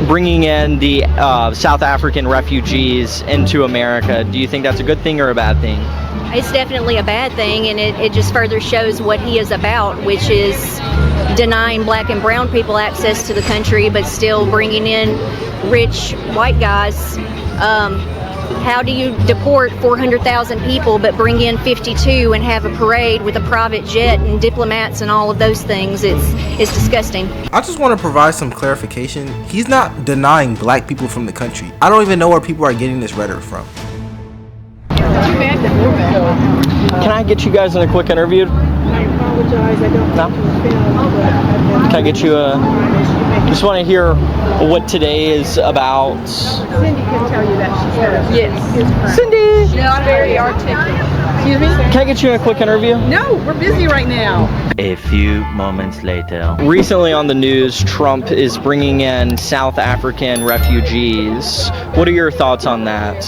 bringing in the South African refugees into America. Do you think that's a good thing or a bad thing? It's definitely a bad thing, and it just further shows what he is about, which is denying black and brown people access to the country, but still bringing in rich white guys. How do you deport 400,000 people but bring in 52 and have a parade with a private jet and diplomats and all of those things? It's disgusting. I just want to provide some clarification. He's not denying black people from the country. I don't even know where people are getting this rhetoric from. Can I get you guys in a quick interview? I apologize. I don't No? Can I get you just want to hear what today is about. Cindy can tell you that she's got Yes. Cindy! She's very articulate. Excuse me? Can I get you in a quick interview? No, we're busy right now. A few moments later. Recently on the news, Trump is bringing in South African refugees. What are your thoughts on that?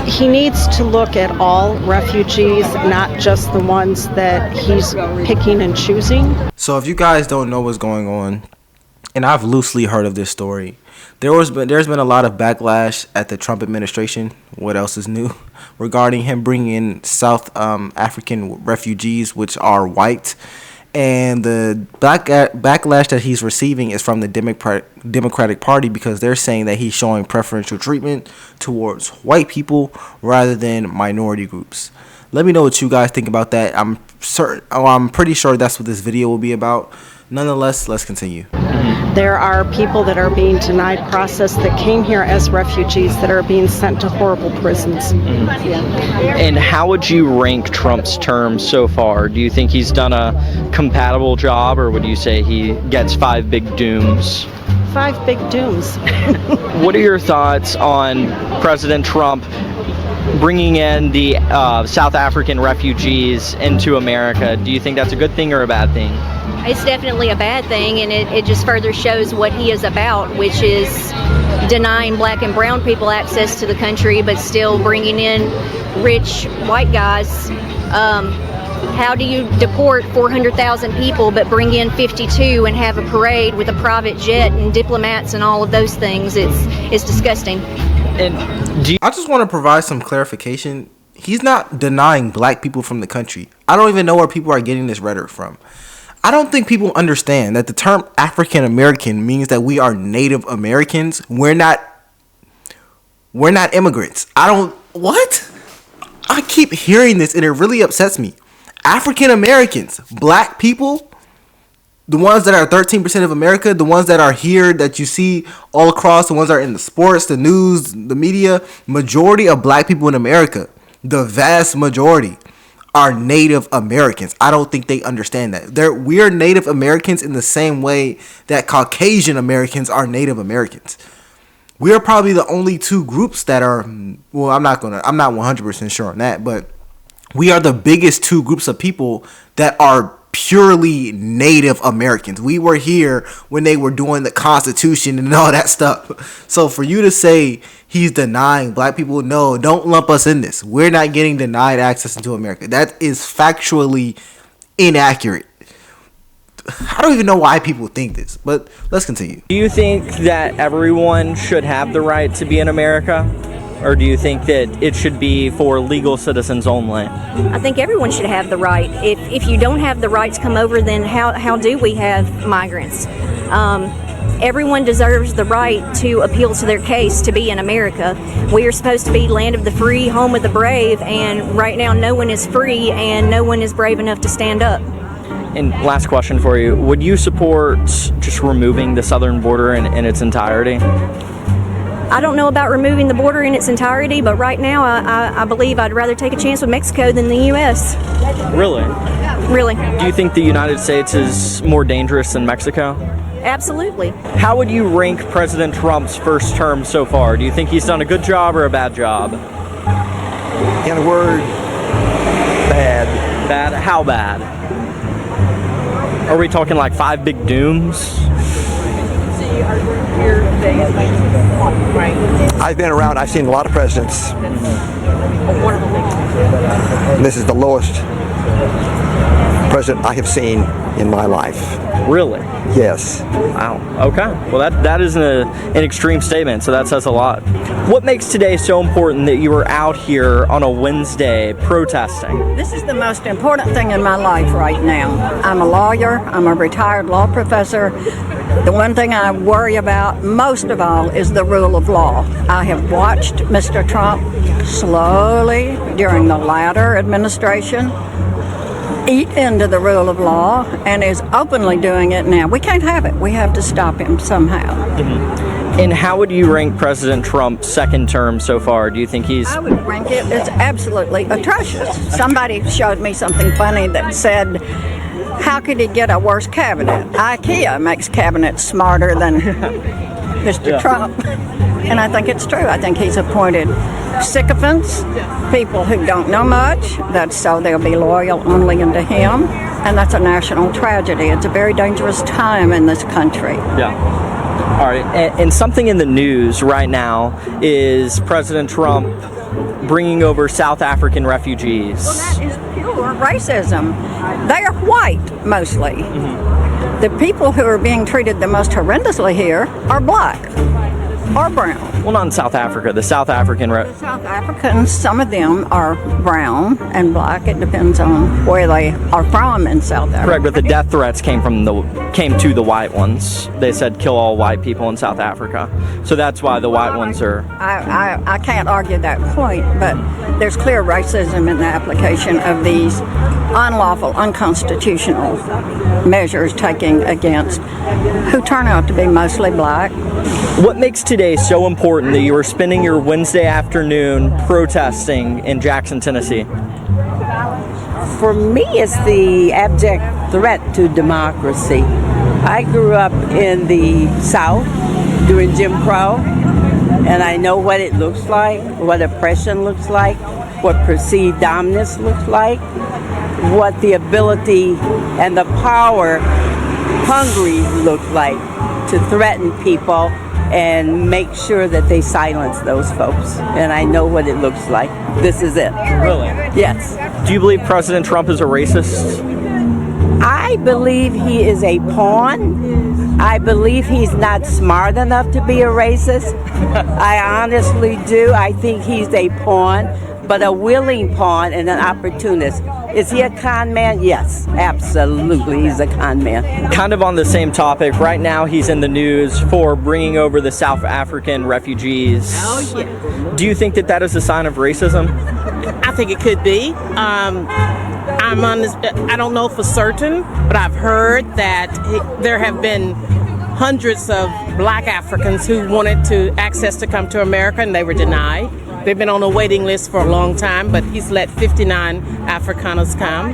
He needs to look at all refugees, not just the ones that he's picking and choosing. So if you guys don't know what's going on, and I've loosely heard of this story, there's been a lot of backlash at the Trump administration. What else is new? Regarding him bringing in South African refugees, which are white. And the backlash that he's receiving is from the Democratic Party, because they're saying that he's showing preferential treatment towards white people rather than minority groups. Let me know what you guys think about that. I'm pretty sure that's what this video will be about. Nonetheless, let's continue. There are people that are being denied process that came here as refugees that are being sent to horrible prisons. And how would you rank Trump's term so far? Do you think he's done a compatible job, or would you say he gets 5 big dooms? 5 big dooms. What are your thoughts on President Trump bringing in the South African refugees into America? Do you think that's a good thing or a bad thing? It's definitely a bad thing, and it just further shows what he is about, which is denying black and brown people access to the country, but still bringing in rich white guys. How do you deport 400,000 people but bring in 52 and have a parade with a private jet and diplomats and all of those things? It's disgusting. And I just want to provide some clarification. He's not denying black people from the country. I don't even know where people are getting this rhetoric from. I don't think people understand that the term African American means that we are Native Americans. We're not immigrants. What? I keep hearing this and it really upsets me. African Americans, black people, the ones that are 13% of America, the ones that are here that you see all across, the ones that are in the sports, the news, the media, majority of black people in America, the vast majority, are Native Americans. I don't think they understand that. We are Native Americans in the same way that Caucasian Americans are Native Americans. We are probably the only 2 groups that are, well, I'm not 100% sure on that, but we are the biggest 2 groups of people that are purely Native Americans. We were here when they were doing the Constitution and all that stuff. So for you to say he's denying black people, no, don't lump us in this. We're not getting denied access into America. That is factually inaccurate. I don't even know why people think this, but let's continue. do you think that everyone should have the right to be in America? Or do you think that it should be for legal citizens only? I think everyone should have the right. If you don't have the right to come over, then how do we have migrants? Everyone deserves the right to appeal to their case to be in America. We are supposed to be land of the free, home of the brave, and right now no one is free and no one is brave enough to stand up. And last question for you. Would you support just removing the southern border in its entirety? I don't know about removing the border in its entirety, but right now I believe I'd rather take a chance with Mexico than the U.S. Really? Really. Do you think the United States is more dangerous than Mexico? Absolutely. How would you rank President Trump's first term so far? Do you think he's done a good job or a bad job? In a word, bad. Bad? How bad? Are we talking like 5 big dooms? I've been around, I've seen a lot of presidents. This is the lowest president I have seen in my life. Really? Yes. Wow. Okay. Well, that is an extreme statement, so that says a lot. What makes today so important that you were out here on a Wednesday protesting? This is the most important thing in my life right now. I'm a lawyer. I'm a retired law professor. The one thing I worry about most of all is the rule of law. I have watched Mr. Trump slowly during the latter administration eat into the rule of law and is openly doing it now. We can't have it. We have to stop him somehow. And how would you rank President Trump's second term so far? Do you think he's... I would rank it as absolutely atrocious. Somebody showed me something funny that said, how could he get a worse cabinet? IKEA makes cabinets smarter than Mr. Trump. And I think it's true. I think he's appointed sycophants, people who don't know much, that's so they'll be loyal only unto him. And that's a national tragedy. It's a very dangerous time in this country. Yeah. All right. And something in the news right now is President Trump bringing over South African refugees. Well, that is pure racism. They are white, mostly. The people who are being treated the most horrendously here are black or brown. Well, not in South Africa. The South African... The South Africans, some of them are brown and black. It depends on where they are from in South Africa. Correct, but the death threats came to the white ones. They said kill all white people in South Africa. So that's why the white ones are... I can't argue that point, but there's clear racism in the application of these unlawful, unconstitutional measures taken against who turn out to be mostly black. What makes today so important that you are spending your Wednesday afternoon protesting in Jackson, Tennessee? For me, it's the abject threat to democracy. I grew up in the South during Jim Crow, and I know what it looks like, what oppression looks like, what perceived dominance looks like, what the ability and the power hungry look like to threaten people and make sure that they silence those folks. And I know what it looks like. This is it. Really? Yes. Do you believe President Trump is a racist? I believe he is a pawn. I believe he's not smart enough to be a racist. I honestly do. I think he's a pawn, but a willing pawn and an opportunist. Is he a con man? Yes, absolutely. He's a con man. Kind of on the same topic, right now he's in the news for bringing over the South African refugees. Oh, yeah. Do you think that that is a sign of racism? I think it could be. I'm on this, I don't know for certain, but I've heard that there have been hundreds of black Africans who wanted to access to come to America and they were denied. They've been on a waiting list for a long time, but he's let 59 Afrikaners come.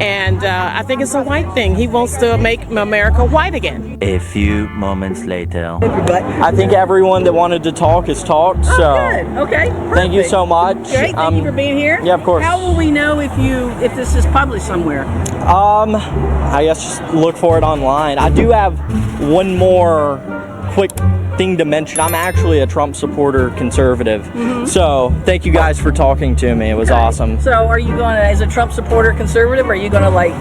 And I think it's a white thing. He wants to make America white again. A few moments later. I think everyone that wanted to talk has talked, so Good. Okay. Perfect. thank you so much. Great. Thank you for being here. Yeah, of course. How will we know if this is published somewhere? I guess just look for it online. I do have one more quick thing to mention. I'm actually a Trump supporter conservative. So thank you guys for talking to me. It was awesome. So are you going to, as a Trump supporter conservative, are you going to like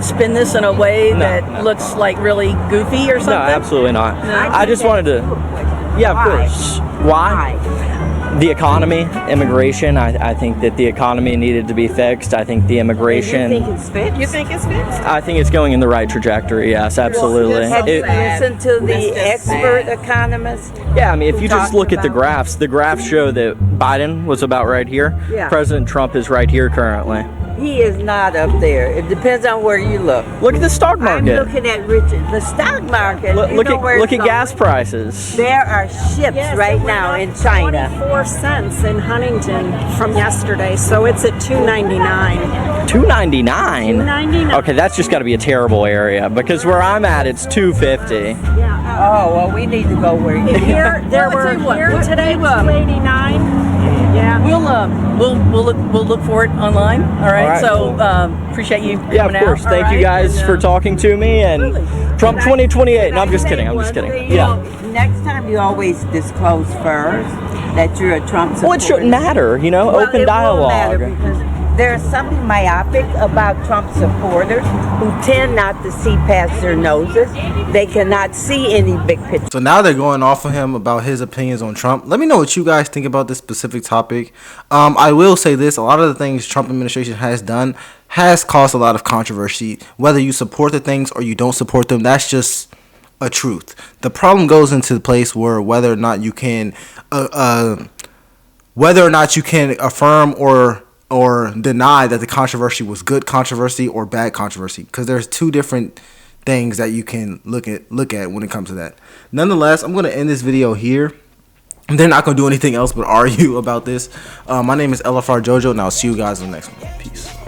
spin this in a way that looks like really goofy or something? No, absolutely not. No? I just wanted to, yeah, of course. Why? The economy, immigration. I think that the economy needed to be fixed. I think the immigration. You think it's fixed? You think it's fixed? I think it's going in the right trajectory. Yes, absolutely. Have you listened to the expert economists? Yeah, I mean, if you just look at the graphs show that Biden was about right here. Yeah. President Trump is right here currently. He is not up there. It depends on where you look. Look at the stock market. I'm looking at Richard. The stock market. Look at gas prices. There are ships right now in China. 24 cents in Huntington from yesterday, so it's at $2.99. $2.99. $2.99. Okay, that's just got to be a terrible area because where I'm at, it's $2.50. Oh well, we need to go where you. Here, there were here today $2.89. Yeah. We'll look for it online. All right. So appreciate you coming out. Yeah, of course. Thank you guys for talking to me and Trump 2028. No, I'm just kidding. I'm just kidding. Yeah. Next time you always disclose first that you're a Trump supporter. Well, it shouldn't matter, Well, open it dialogue. won't matter because there's something myopic about Trump supporters who tend not to see past their noses. They cannot see any big picture. So now they're going off of him about his opinions on Trump. Let me know what you guys think about this specific topic. I will say this: a lot of the things Trump administration has done has caused a lot of controversy. Whether you support the things or you don't support them, that's just a truth. The problem goes into the place where whether or not you can affirm or deny that the controversy was good controversy or bad controversy, because there's two different things that you can look at when it comes to that. Nonetheless, I'm going to end this video here. They're not going to do anything else but argue about this. My name is LFR Jojo, and I'll see you guys in the next one. Peace.